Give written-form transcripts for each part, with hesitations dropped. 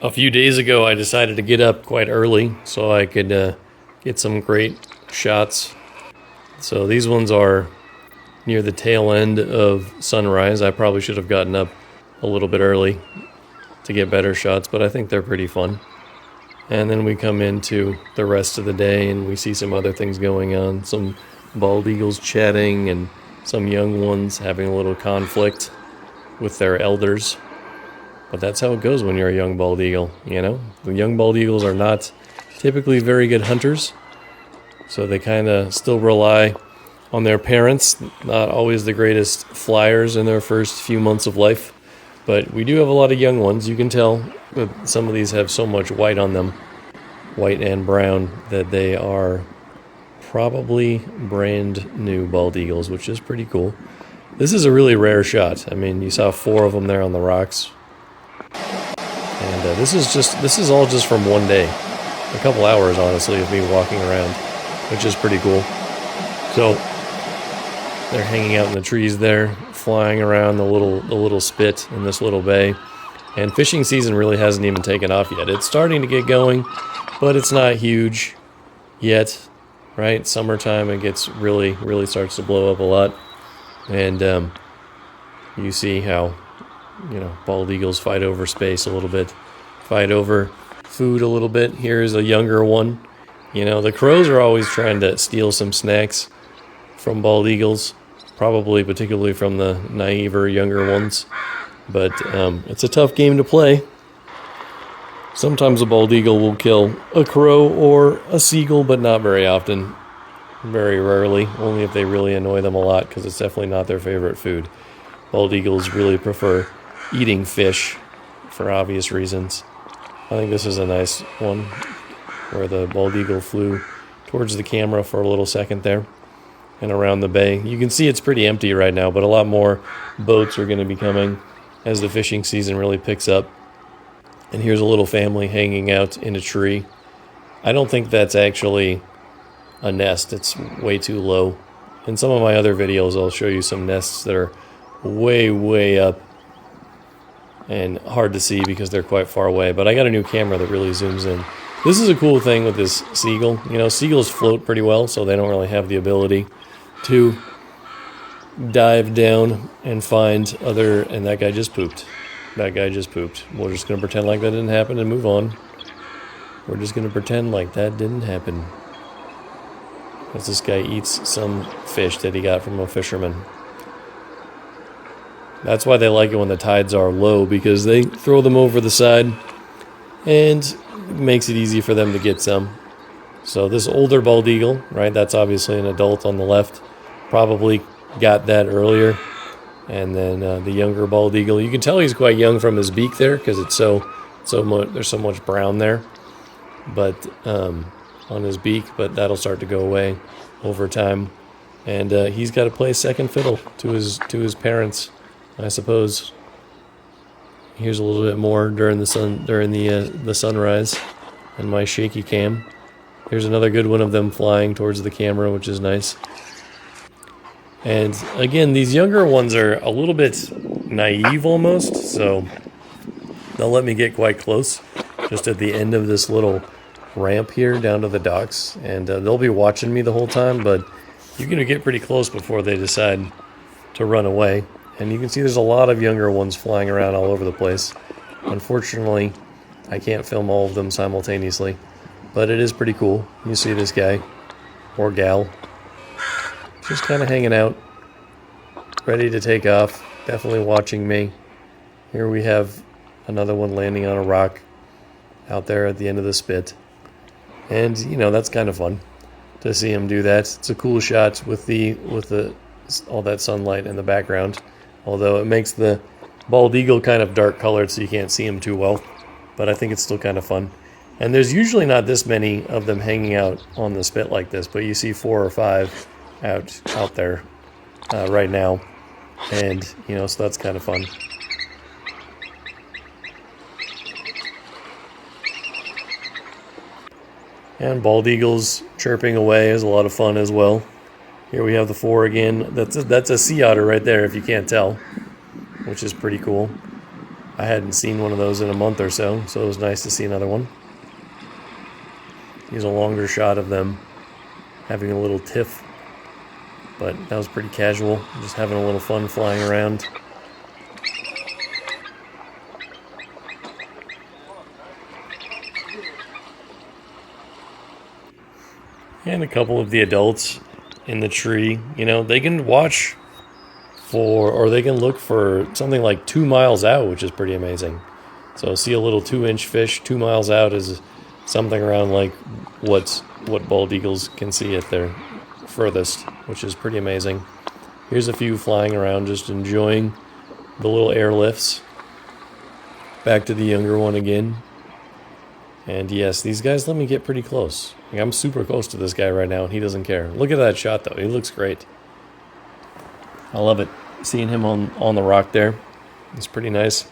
A few days ago, I decided to get up quite early so I could get some great shots. So these ones are near the tail end of sunrise. I probably should have gotten up a little bit early to get better shots, but I think they're pretty fun. And then we come into the rest of the day and we see some other things going on. Some bald eagles chatting and some young ones having a little conflict with their elders. But that's how it goes when you're a young bald eagle, you know? The young bald eagles are not typically very good hunters, so they kind of still rely on their parents, not always the greatest flyers in their first few months of life. But we do have a lot of young ones. You can tell that some of these have so much white on them, white and brown, that they are probably brand new bald eagles, which is pretty cool. This is a really rare shot. I mean, you saw 4 of them there on the rocks. And this is all just from one day. A couple hours, honestly, of me walking around, which is pretty cool. So they're hanging out in the trees there, flying around the little spit in this little bay. And fishing season really hasn't even taken off yet. It's starting to get going, but it's not huge yet, right? Summertime, it gets really starts to blow up a lot. And you see how, bald eagles fight over space a little bit, fight over food a little bit. Here's a younger one. The crows are always trying to steal some snacks from bald eagles, probably particularly from the naiver younger ones. But it's a tough game to play. Sometimes a bald eagle will kill a crow or a seagull, but not very often. Very rarely, only if they really annoy them a lot, because it's definitely not their favorite food. Bald eagles really prefer eating fish for obvious reasons. I think this is a nice one where the bald eagle flew towards the camera for a little second there and around the bay. You can see it's pretty empty right now, but a lot more boats are going to be coming as the fishing season really picks up. And here's a little family hanging out in a tree. I don't think that's actually a nest. It's way too low. In some of my other videos, I'll show you some nests that are way up and hard to see because they're quite far away. But I got a new camera that really zooms in. This is a cool thing with this seagull. Seagulls float pretty well, so they don't really have the ability to dive down and find other... And that guy just pooped. That guy just pooped. We're just going to pretend like that didn't happen and move on. We're just going to pretend like that didn't happen. As this guy eats some fish that he got from a fisherman. That's why they like it when the tides are low, because they throw them over the side and it makes it easy for them to get some. So this older bald eagle, right, that's obviously an adult on the left, probably got that earlier. And then the younger bald eagle, you can tell he's quite young from his beak there, because it's so much, there's so much brown there. But on his beak, but that'll start to go away over time. And he's got to play second fiddle to his parents, I suppose. Here's a little bit more during the sunrise and my shaky cam. Here's another good one of them flying towards the camera, which is nice. And again, these younger ones are a little bit naive almost, so they'll let me get quite close just at the end of this little ramp here down to the docks, and they'll be watching me the whole time, but you're going to get pretty close before they decide to run away. And you can see there's a lot of younger ones flying around all over the place. Unfortunately, I can't film all of them simultaneously, but it is pretty cool. You see this guy or gal just kind of hanging out, ready to take off, definitely watching me. Here we have another one landing on a rock out there at the end of the spit. And that's kind of fun to see him do that. It's a cool shot with all that sunlight in the background. Although it makes the bald eagle kind of dark colored, so you can't see him too well. But I think it's still kind of fun. And there's usually not this many of them hanging out on the spit like this, but you see 4 or 5 out there right now. And so that's kind of fun. And bald eagles chirping away is a lot of fun as well. Here we have the 4 again. That's a sea otter right there, if you can't tell, which is pretty cool. I hadn't seen one of those in a month or so, so it was nice to see another one. Here's a longer shot of them having a little tiff, but that was pretty casual, just having a little fun flying around. And a couple of the adults in the tree, you know, they can watch for, or they can look for something like 2 miles out, which is pretty amazing. So see a little 2-inch fish 2 miles out is something around like what bald eagles can see at their furthest, which is pretty amazing. Here's a few flying around, just enjoying the little airlifts. Back to the younger one again. And yes, these guys let me get pretty close. Like, I'm super close to this guy right now, and he doesn't care. Look at that shot, though. He looks great. I love it. Seeing him on the rock there. It's pretty nice.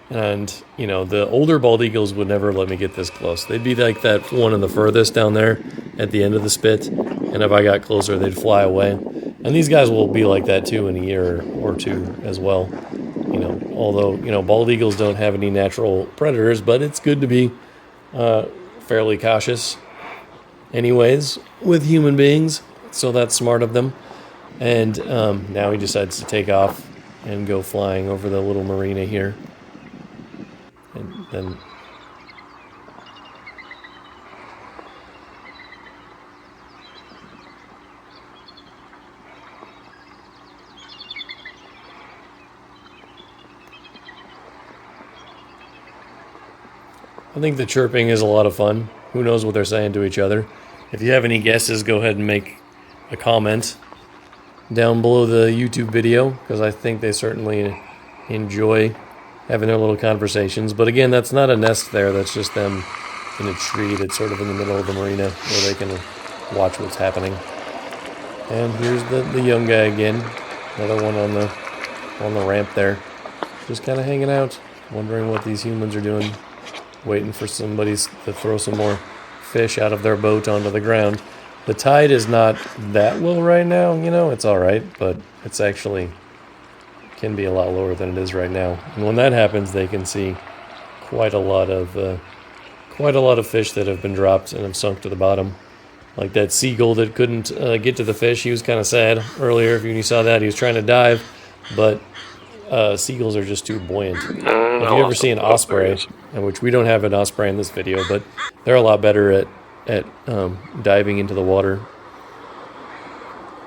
And, you know, the older bald eagles would never let me get this close. They'd be like that one in the furthest down there at the end of the spit. And if I got closer, they'd fly away. And these guys will be like that, too, in a year or two as well. You know, although, you know, bald eagles don't have any natural predators, but it's good to be fairly cautious anyways with human beings, so that's smart of them. And now he decides to take off and go flying over the little marina here. And then I think the chirping is a lot of fun. Who knows what they're saying to each other? If you have any guesses, go ahead and make a comment down below the YouTube video, because I think they certainly enjoy having their little conversations. But again, that's not a nest there. That's just them in a tree that's sort of in the middle of the marina where they can watch what's happening. And here's the young guy again. Another one on the ramp there. Just kind of hanging out, wondering what these humans are doing. Waiting for somebody to throw some more fish out of their boat onto the ground. The tide is not that low right now, you know, it's all right, but it's actually can be a lot lower than it is right now. And when that happens, they can see quite a lot of fish that have been dropped and have sunk to the bottom. Like that seagull that couldn't get to the fish. He was kind of sad earlier. If you saw that, he was trying to dive, but seagulls are just too buoyant. If you ever see an osprey, which we don't have an osprey in this video, but they're a lot better at diving into the water.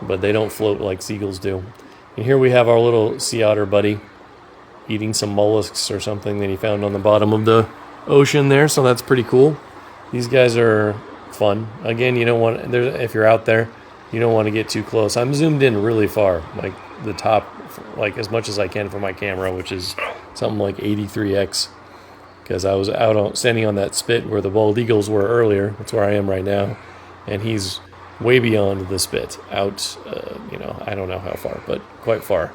But they don't float like seagulls do. And here we have our little sea otter buddy eating some mollusks or something that he found on the bottom of the ocean there, so that's pretty cool. These guys are fun. Again, you don't want, if you're out there, you don't want to get too close. I'm zoomed in really far, like the top, like as much as I can for my camera, which is something like 83x, because I was standing on that spit where the bald eagles were earlier. That's where I am right now, and he's way beyond the spit, out, you know, I don't know how far, but quite far,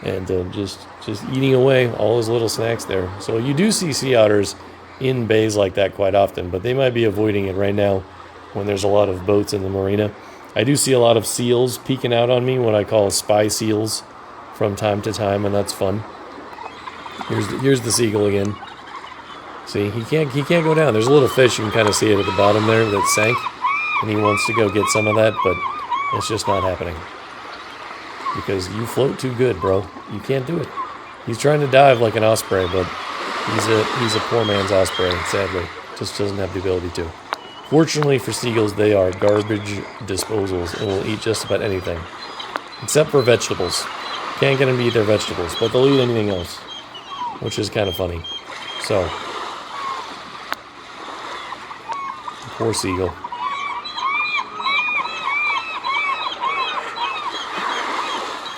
and just eating away all his little snacks there. So you do see sea otters in bays like that quite often, but they might be avoiding it right now when there's a lot of boats in the marina. I do see a lot of seals peeking out on me, what I call spy seals, from time to time, and that's fun. Here's the seagull again. See, he can't go down. There's a little fish, you can kind of see it at the bottom there that sank, and he wants to go get some of that, but it's just not happening. Because you float too good, bro. You can't do it. He's trying to dive like an osprey, but he's a poor man's osprey, sadly. Just doesn't have the ability to. Fortunately for seagulls, they are garbage disposals and will eat just about anything. Except for vegetables. Can't get them to eat their vegetables, but they'll eat anything else. Which is kind of funny. So, poor seagull.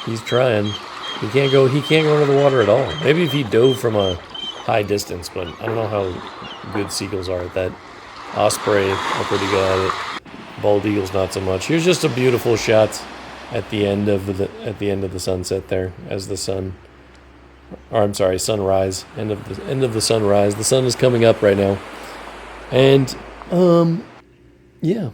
He's trying. He can't go into the water at all. Maybe if he dove from a high distance, but I don't know how good seagulls are at that. Osprey are pretty good at it. Bald eagles not so much. Here's just a beautiful shot at the end of the sunset there, as the sun, or I'm sorry, sunrise. End of the sunrise. The sun is coming up right now, and yeah.